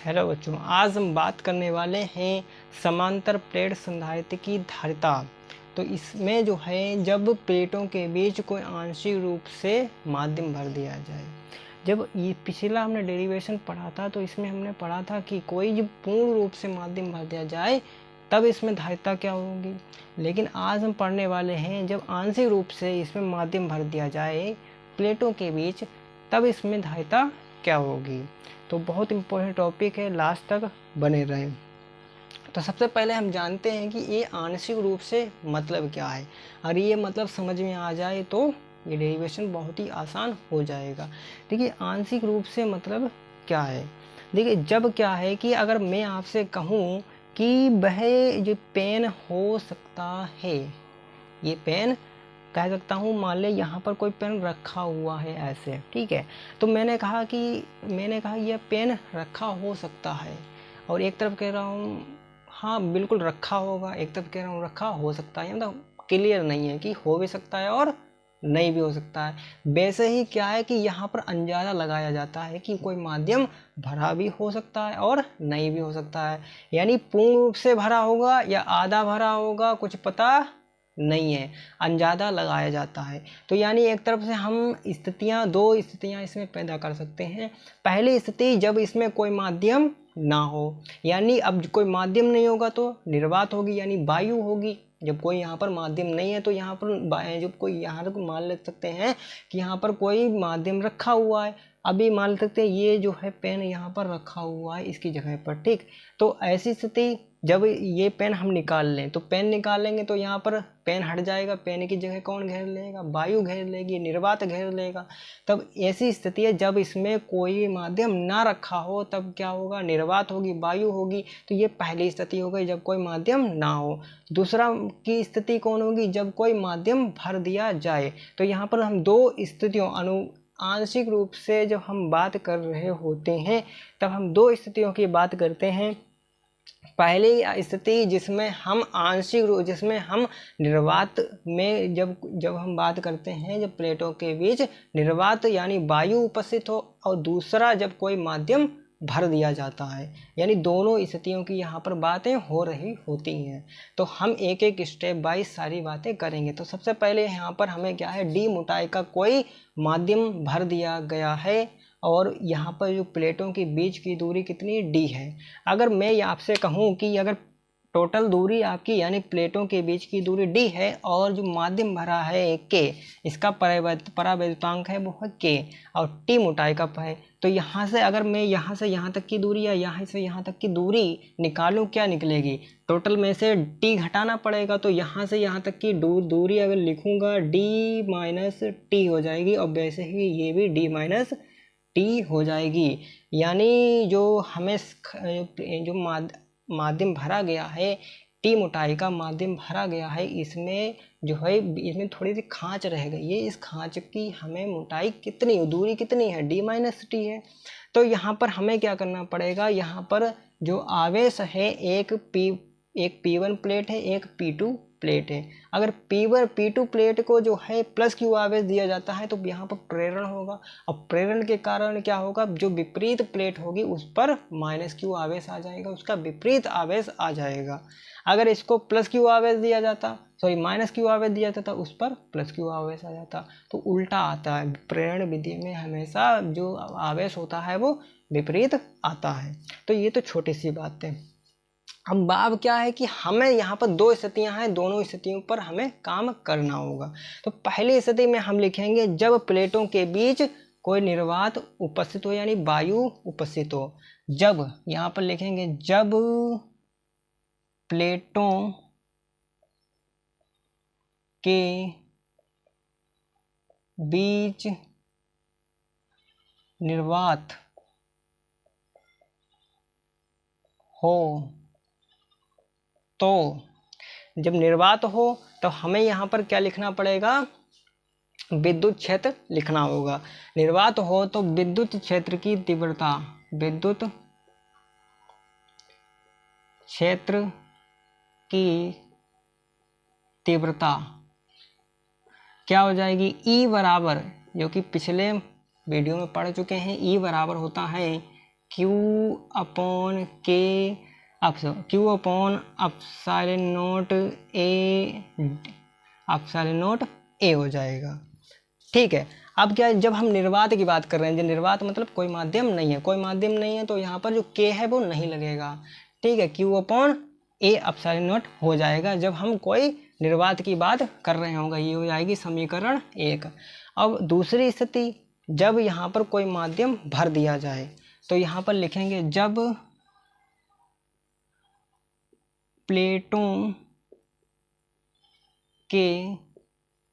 Hello बच्चों, आज हम बात करने वाले हैं समांतर प्लेट संधारित्र की धारिता। तो इसमें जो है, जब प्लेटों के बीच कोई आंशिक रूप से माध्यम भर दिया जाए। जब ये पिछला हमने डेरिवेशन पढ़ा था तो इसमें हमने पढ़ा था कि कोई जब पूर्ण रूप से माध्यम भर दिया जाए तब इसमें धारिता क्या होगी। लेकिन आज हम पढ़ने वाले हैं जब आंशिक रूप से इसमें माध्यम भर दिया जाए प्लेटों के बीच, तब इसमें धारिता क्या होगी। तो बहुत इम्पोर्टेंट टॉपिक है, लास्ट तक बने रहें। तो सबसे पहले हम जानते हैं कि ये आंशिक रूप से मतलब क्या है। अगर ये मतलब समझ में आ जाए तो ये डेरिवेशन बहुत ही आसान हो जाएगा। देखिए, आंशिक रूप से मतलब क्या है। देखिए, जब क्या है कि अगर मैं आपसे कहूँ कि वह जो पेन हो सकता है, ये पेन कह सकता हूँ, मान ले यहाँ पर कोई पेन रखा हुआ है ऐसे, ठीक है। तो मैंने कहा यह पेन रखा हो सकता है, और एक तरफ कह रहा हूँ हाँ बिल्कुल रखा होगा, एक तरफ कह रहा हूँ रखा हो सकता है। मतलब क्लियर नहीं है कि हो भी सकता है और नहीं भी हो सकता है। वैसे ही क्या है कि यहाँ पर अंदाजा लगाया जाता है कि कोई माध्यम भरा भी हो सकता है और नहीं भी हो सकता है। यानी पूर्ण रूप से भरा होगा या आधा भरा होगा, कुछ पता नहीं है, अंदाजा लगाया जाता है। तो यानी एक तरफ से हम दो स्थितियां इसमें पैदा कर सकते हैं। पहली स्थिति, जब इसमें कोई माध्यम ना हो, यानी अब कोई माध्यम नहीं होगा तो निर्वात होगी, यानी वायु होगी। जब कोई यहाँ पर माध्यम नहीं है तो यहाँ पर जब कोई यहाँ तक मान ले सकते हैं कि यहाँ पर कोई माध्यम रखा हुआ है। अभी मान सकते हैं ये जो है पेन यहाँ पर रखा हुआ है इसकी जगह पर, ठीक। तो ऐसी स्थिति, जब ये पेन हम निकाल लें तो पेन निकालेंगे तो यहाँ पर पेन हट जाएगा, पेन की जगह कौन घेर लेगा, वायु घेर लेगी, निर्वात घेर लेगा। तब ऐसी स्थिति है जब इसमें कोई माध्यम ना रखा हो, तब क्या होगा, निर्वात होगी, वायु होगी। तो ये पहली स्थिति हो गई जब कोई माध्यम ना हो। दूसरा की स्थिति कौन होगी, जब कोई माध्यम भर दिया जाए। तो यहाँ पर हम दो स्थितियों आंशिक रूप से जब हम बात कर रहे होते हैं तब हम दो स्थितियों की बात करते हैं। पहली स्थिति जिसमें हम जिसमें हम निर्वात में जब हम बात करते हैं, जब प्लेटों के बीच निर्वात यानी वायु उपस्थित हो, और दूसरा जब कोई माध्यम भर दिया जाता है। यानी दोनों स्थितियों की यहाँ पर बातें हो रही होती हैं। तो हम एक एक स्टेप बाय सारी बातें करेंगे। तो सबसे पहले यहाँ पर हमें क्या है, डी मोटाई का कोई माध्यम भर दिया गया है, और यहाँ पर जो प्लेटों के बीच की दूरी कितनी डी है। अगर मैं आपसे कहूँ कि अगर टोटल दूरी आपकी यानी प्लेटों के बीच की दूरी डी है और जो माध्यम भरा है के, इसका परावैद्युतांक है वो है के, और टी मोटाई का है। तो यहाँ से अगर मैं यहाँ से यहाँ तक की दूरी या यहाँ से यहाँ तक की दूरी निकालूँ, क्या निकलेगी, टोटल में से टी घटाना पड़ेगा। तो यहाँ से यहाँ तक की दूरी अगर लिखूँगा डी माइनस टी हो जाएगी, और वैसे ही ये भी डी माइनस टी हो जाएगी। यानी जो हमें जो माध्यम भरा गया है, टी मोटाई का माध्यम भरा गया है, इसमें जो है इसमें थोड़ी सी खांच रह गई है। इस खांच की हमें मोटाई कितनी, दूरी कितनी है, डी माइनस टी है। तो यहाँ पर हमें क्या करना पड़ेगा, यहाँ पर जो आवेश है, एक P1 प्लेट है, एक P2 प्लेट है। अगर P2 प्लेट को जो है प्लस क्यू आवेश दिया जाता है तो यहाँ पर प्रेरण होगा, और प्रेरण के कारण क्या होगा, जो विपरीत प्लेट होगी उस पर माइनस क्यू आवेश आ जाएगा, उसका विपरीत आवेश आ जाएगा। अगर इसको प्लस क्यू आवेश दिया जाता, माइनस क्यू आवेश दिया जाता, उस पर प्लस क्यू आवेश आ जाता। तो उल्टा आता है, प्रेरण विधि में हमेशा जो आवेश होता है वो विपरीत आता है। तो ये तो छोटी सी बात है। अब बात क्या है कि हमें यहाँ पर दो स्थितियाँ हैं, दोनों स्थितियों पर हमें काम करना होगा। तो पहली स्थिति में हम लिखेंगे जब प्लेटों के बीच कोई निर्वात उपस्थित हो, यानी वायु उपस्थित हो। जब यहाँ पर लिखेंगे जब प्लेटों के बीच निर्वात हो, तो जब निर्वात हो तो हमें यहाँ पर क्या लिखना पड़ेगा, विद्युत क्षेत्र लिखना होगा। निर्वात हो तो विद्युत क्षेत्र की तीव्रता, विद्युत क्षेत्र की तीव्रता क्या हो जाएगी, E बराबर, जो कि पिछले वीडियो में पढ़ चुके हैं, E बराबर होता है क्यू अपॉन के Q upon epsilon not a हो जाएगा। ठीक है। अब क्या है, जब हम निर्वात की बात कर रहे हैं, जो निर्वात मतलब कोई माध्यम नहीं है, कोई माध्यम नहीं है, तो यहाँ पर जो के है वो नहीं लगेगा। ठीक है, Q upon A epsilon not हो जाएगा जब हम कोई निर्वात की बात कर रहे होंगे। ये हो जाएगी समीकरण 1। अब दूसरी स्थिति, जब यहाँ पर कोई माध्यम भर दिया जाए, तो यहाँ पर लिखेंगे जब प्लेटों के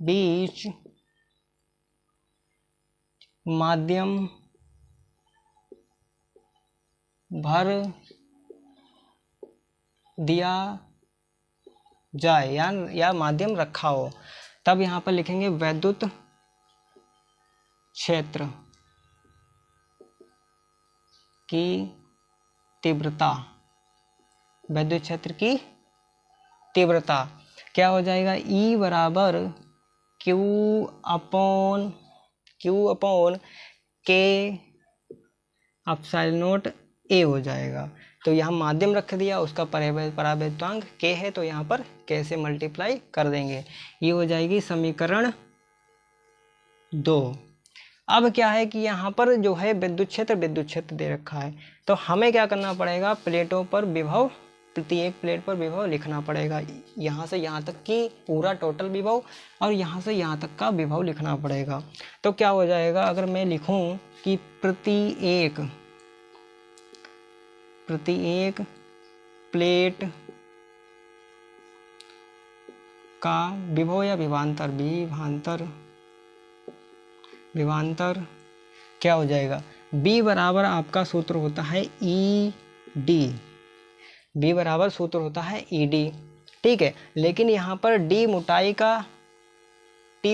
बीच माध्यम भर दिया जाए या माध्यम रखा हो, तब यहाँ पर लिखेंगे वैद्युत क्षेत्र की तीव्रता। वैद्युत क्षेत्र की तीव्रता क्या हो जाएगा, E बराबर क्यू अपॉन के एप्सिलॉन नॉट ए हो जाएगा। तो यहाँ माध्यम रख दिया, उसका परावैद्युतांक के है, तो यहाँ पर के से मल्टीप्लाई कर देंगे। ये हो जाएगी समीकरण 2। अब क्या है कि यहाँ पर जो है विद्युत क्षेत्र दे रखा है, तो हमें क्या करना पड़ेगा, प्लेटों पर विभव, प्रत्येक प्लेट पर विभव लिखना पड़ेगा। यहाँ से यहाँ तक की पूरा टोटल विभव और यहाँ से यहाँ तक का विभव लिखना पड़ेगा। तो क्या हो जाएगा, अगर मैं लिखूं कि प्रत्येक प्लेट का विभव या विभवांतर क्या हो जाएगा, B बराबर आपका सूत्र होता है ED। B बराबर सूत्र होता है ED। ठीक है, लेकिन यहाँ पर T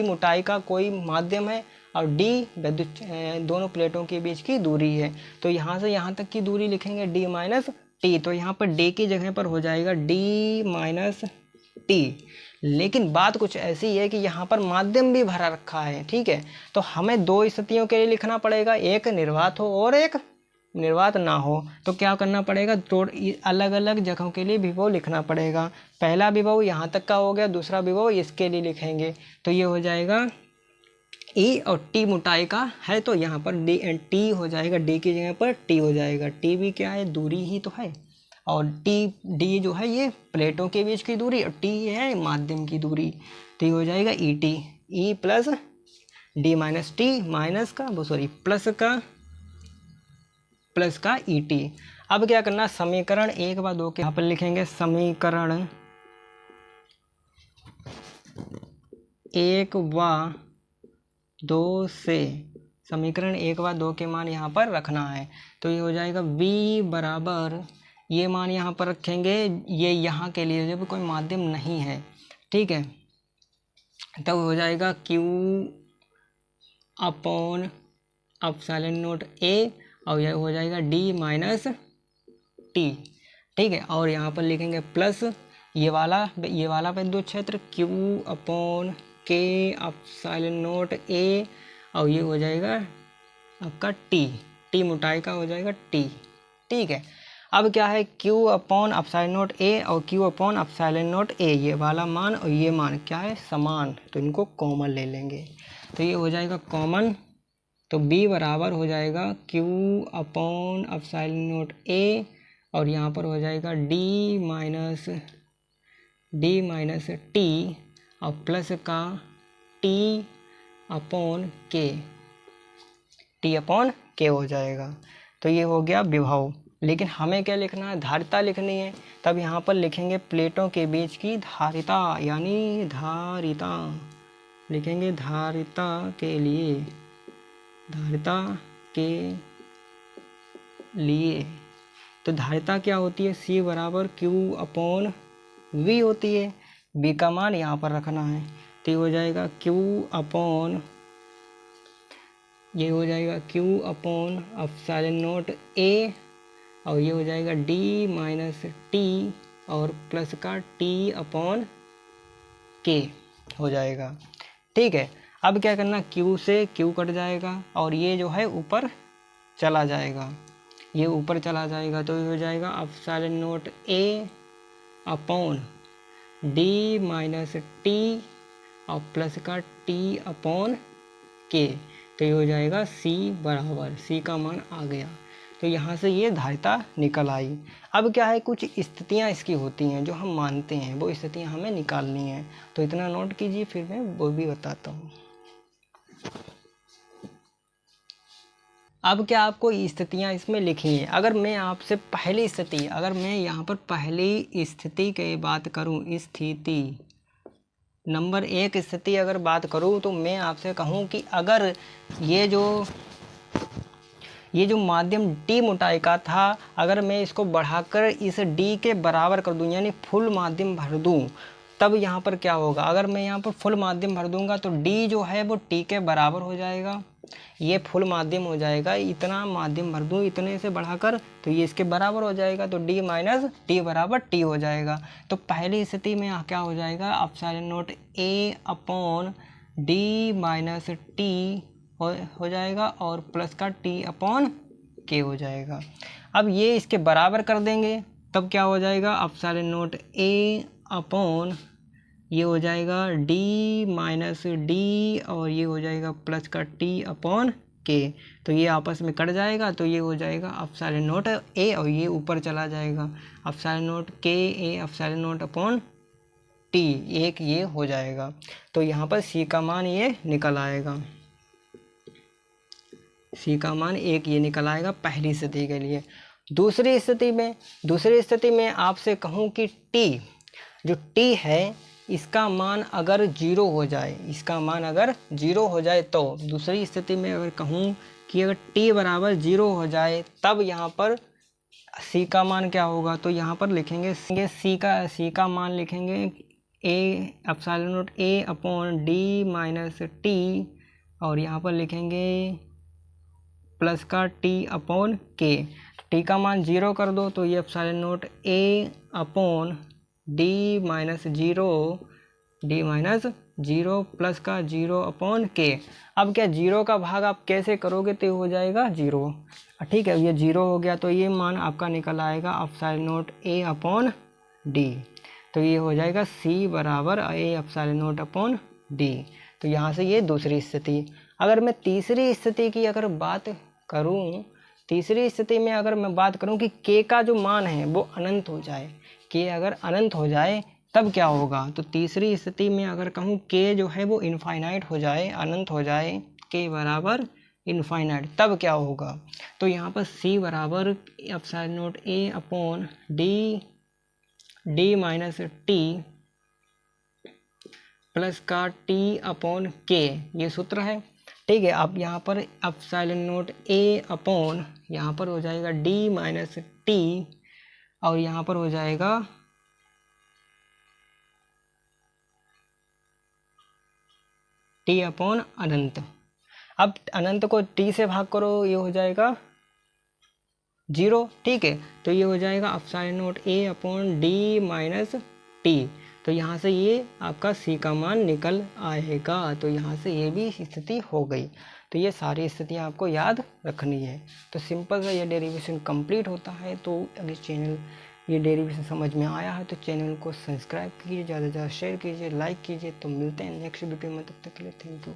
मोटाई का कोई माध्यम है और D विद्युत दोनों प्लेटों के बीच की दूरी है, तो यहाँ से यहाँ तक की दूरी लिखेंगे D माइनस टी। तो यहाँ पर D की जगह पर हो जाएगा D माइनस टी। लेकिन बात कुछ ऐसी है कि यहाँ पर माध्यम भी भरा रखा है। ठीक है, तो हमें दो स्थितियों के लिए लिखना पड़ेगा, एक निर्वात हो और एक निर्वात ना हो। तो क्या करना पड़ेगा, तो अलग अलग जगहों के लिए विभव लिखना पड़ेगा। पहला विभव यहाँ तक का हो गया, दूसरा विभव इसके लिए लिखेंगे। तो ये हो जाएगा ई और टी मोटाई का है, तो यहाँ पर डी एंड टी हो जाएगा, डी की जगह पर टी हो जाएगा। टी भी क्या है, दूरी ही तो है, और डी जो है ये प्लेटों के बीच की दूरी, और टी है माध्यम की दूरी। तो ये हो जाएगा E T, E plus D minus T minus का प्लस का ई टी। अब क्या करना, समीकरण 1 व 2 के यहाँ पर लिखेंगे समीकरण 1 व 2 से समीकरण 1 व 2 के मान यहाँ पर रखना है। तो ये हो जाएगा V बराबर, ये मान यहाँ पर रखेंगे, ये यहाँ के लिए जब कोई माध्यम नहीं है। ठीक है, तब हो जाएगा Q upon epsilon not A, और यह हो जाएगा D माइनस टी। ठीक है, और यहाँ पर लिखेंगे प्लस ये वाला विद्युत क्षेत्र Q upon K epsilon not A, और ये हो जाएगा आपका टी मोटाई का हो जाएगा T। ठीक है, अब क्या है, Q upon epsilon not A और Q upon epsilon not A, ये वाला मान और ये मान क्या है, समान, तो इनको कॉमन ले लेंगे। तो ये हो जाएगा कॉमन, तो B बराबर हो जाएगा Q upon epsilon not A, और यहाँ पर हो जाएगा D माइनस टी और प्लस का T अपॉन K हो जाएगा। तो ये हो गया विभव। लेकिन हमें क्या लिखना है, धारिता लिखनी है। तब यहाँ पर लिखेंगे प्लेटों के बीच की धारिता, यानी धारिता लिखेंगे धारिता के लिए। तो धारिता क्या होती है, C बराबर Q अपॉन V होती है। V का मान यहाँ पर रखना है, तो ये हो जाएगा Q upon epsilon not A, और ये हो जाएगा D माइनस टी और प्लस का T अपॉन K हो जाएगा। ठीक है, अब क्या करना, Q से Q कट जाएगा और ये जो है ऊपर चला जाएगा। ये ऊपर चला जाएगा तो ये हो जाएगा epsilon not a upon D minus T और प्लस का टी अपॉन के, तो ये हो जाएगा सी बराबर, सी का मान आ गया। तो यहाँ से ये धारिता निकल आई। अब क्या है, कुछ स्थितियाँ इसकी होती हैं जो हम मानते हैं, वो स्थितियाँ हमें निकालनी हैं। तो इतना नोट कीजिए, फिर मैं वो भी बताता हूँ। अब क्या आपको स्थितियाँ इसमें लिखी हैं। अगर मैं आपसे पहली स्थिति, अगर मैं यहाँ पर पहली स्थिति की बात करूँ, स्थिति नंबर 1 स्थिति अगर बात करूँ, तो मैं आपसे कहूँ कि अगर ये जो माध्यम d मोटाई का था, अगर मैं इसको बढ़ाकर इस d के बराबर कर दूं, यानी फुल माध्यम भर दूं, तब यहाँ पर क्या होगा। अगर मैं यहाँ पर फुल माध्यम भर दूंगा तो d जो है वो t के बराबर हो जाएगा, ये फुल माध्यम हो जाएगा। इतना माध्यम भर दूं इतने से बढ़ाकर, तो ये इसके बराबर हो जाएगा, तो d माइनस टी बराबर t हो जाएगा। तो पहली स्थिति में क्या हो जाएगा, epsilon not a upon D minus T हो जाएगा और प्लस का टी अपॉन के हो जाएगा। अब ये इसके बराबर कर देंगे, तब क्या हो जाएगा, एप्सिलॉन नॉट ए अपॉन ये हो जाएगा डी माइनस डी और ये हो जाएगा प्लस का टी अपॉन के। तो ये आपस में कट जाएगा, तो ये हो जाएगा एप्सिलॉन नॉट ए और ये ऊपर चला जाएगा, एप्सिलॉन नॉट के A epsilon not upon T, एक ये हो जाएगा। तो यहाँ पर सी का मान ये निकल आएगा, सी का मान 1 ये निकल आएगा पहली स्थिति के लिए। दूसरी स्थिति में आपसे कहूँ कि टी जो टी है इसका मान अगर 0 हो जाए, इसका मान अगर 0 हो जाए, तो दूसरी स्थिति में अगर कहूँ कि अगर टी बराबर 0 हो जाए, तब यहाँ पर सी का मान क्या होगा। तो यहाँ पर लिखेंगे सी का मान लिखेंगे A epsilon not a upon D minus T और यहाँ पर लिखेंगे प्लस का टी अपॉन के। टी का मान 0 कर दो तो ये epsilon not a upon D minus zero plus का 0 अपॉन के। अब क्या 0 का भाग आप कैसे करोगे, तो हो जाएगा 0, ठीक है। ये 0 हो गया, तो ये मान आपका निकल आएगा epsilon not a upon D. तो ये हो जाएगा सी बराबर A epsilon not upon D. तो यहाँ से ये दूसरी स्थिति। अगर मैं तीसरी स्थिति की अगर बात करूं, तीसरी स्थिति में अगर मैं बात करूं कि k का जो मान है वो अनंत हो जाए, k अगर अनंत हो जाए तब क्या होगा। तो तीसरी स्थिति में अगर कहूं k जो है वो इनफाइनाइट हो जाए, अनंत हो जाए, k बराबर इनफाइनाइट, तब क्या होगा। तो यहाँ पर c बराबर epsilon not a upon D minus T plus का t अपॉन k, ये सूत्र है, ठीक है। अब यहाँ पर एप्सिलॉन नॉट ए अपॉन यहाँ पर हो जाएगा डी माइनस टी और यहाँ पर हो जाएगा टी अपॉन अनंत। अब अनंत को टी से भाग करो, ये हो जाएगा 0, ठीक है। तो ये हो जाएगा epsilon not a upon D minus T. तो यहाँ से ये आपका सी का मान निकल आएगा। तो यहाँ से ये भी स्थिति हो गई। तो ये सारी स्थितियाँ आपको याद रखनी है। तो सिंपल सा ये डेरिवेशन कंप्लीट होता है। तो अगर ये डेरिवेशन समझ में आया है तो चैनल को सब्सक्राइब कीजिए, ज़्यादा से ज़्यादा शेयर कीजिए, लाइक कीजिए। तो मिलते हैं नेक्स्ट वीडियो में, तब तक के लिए थैंक यू।